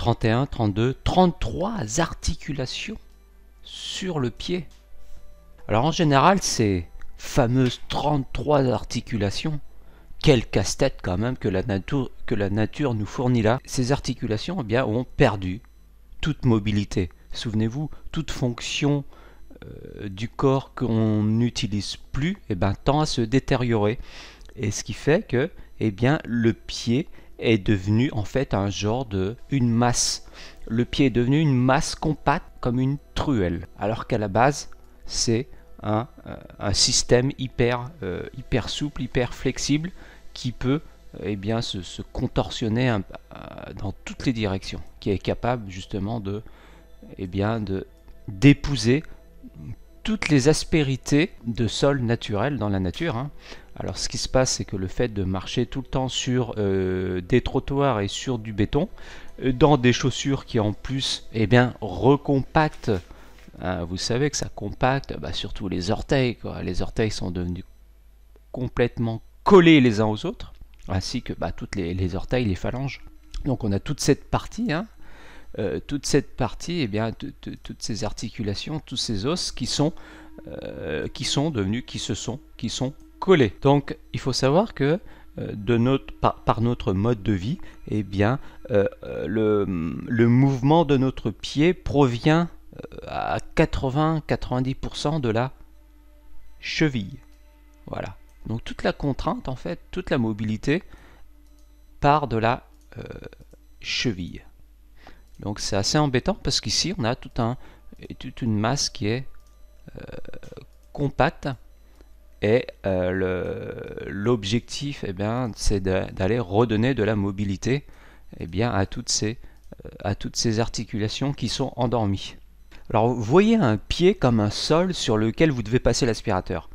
31, 32, 33 articulations sur le pied. Alors en général, ces fameuses 33 articulations, quel casse-tête quand même que la nature nous fournit là. Ces articulations eh bien, ont perdu toute mobilité. Souvenez-vous, toute fonction du corps qu'on n'utilise plus eh bien, tend à se détériorer. Et ce qui fait que eh bien, le pied est devenu en fait un genre une masse. Le pied est devenu une masse compacte comme une truelle, alors qu'à la base c'est un système hyper souple, hyper flexible qui peut eh bien, se contorsionner dans toutes les directions, qui est capable justement d'épouser toutes les aspérités de sol naturel dans la nature. Hein. Alors ce qui se passe, c'est que le fait de marcher tout le temps sur des trottoirs et sur du béton, dans des chaussures qui en plus eh bien, recompactent, hein, vous savez que ça compacte surtout les orteils, quoi. Les orteils sont devenus complètement collés les uns aux autres, ainsi que toutes les orteils, les phalanges. Donc on a toute cette partie, hein, eh bien, toutes ces articulations, tous ces os qui sont collés. Donc il faut savoir que par notre mode de vie, eh bien, le mouvement de notre pied provient à 80-90% de la cheville. Voilà. Donc toute la contrainte, en fait, toute la mobilité part de la cheville. Donc c'est assez embêtant parce qu'ici on a toute une masse qui est compacte et l'objectif eh bien, c'est d'aller redonner de la mobilité eh bien, à toutes ces articulations qui sont endormies. Alors voyez un pied comme un sol sur lequel vous devez passer l'aspirateur.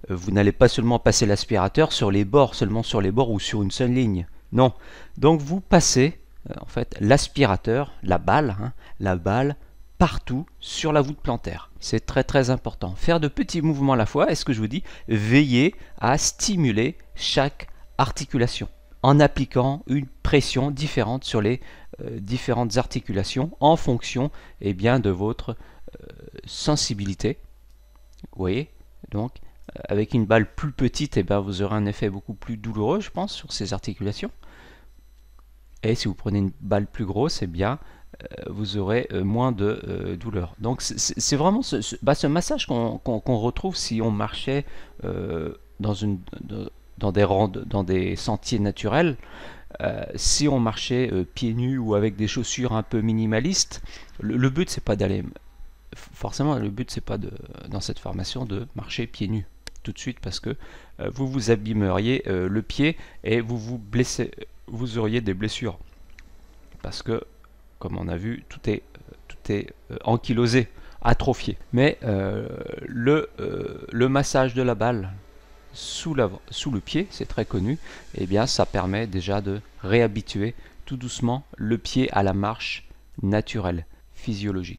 Vous n'allez pas seulement passer l'aspirateur sur les bords, seulement sur les bords ou sur une seule ligne. Non. Donc vous passez en fait l'aspirateur, la balle partout sur la voûte plantaire. C'est très très important. Faire de petits mouvements à la fois, et ce que je vous dis, veillez à stimuler chaque articulation en appliquant une pression différente sur les différentes articulations en fonction eh bien, de votre sensibilité. Vous voyez, donc avec une balle plus petite, eh bien, vous aurez un effet beaucoup plus douloureux, je pense, sur ces articulations. Et si vous prenez une balle plus grosse, eh bien, vous aurez moins de douleur. Donc c'est vraiment ce massage qu'on retrouve si on marchait dans des sentiers naturels. Si on marchait pieds nus ou avec des chaussures un peu minimalistes, le but c'est pas d'aller... Forcément, le but c'est pas dans cette formation de marcher pieds nus tout de suite parce que vous vous abîmeriez le pied et vous auriez des blessures parce que comme on a vu tout est ankylosé, atrophié. Mais le massage de la balle sous le pied, c'est très connu, et bien ça permet déjà de réhabituer tout doucement le pied à la marche naturelle, physiologique.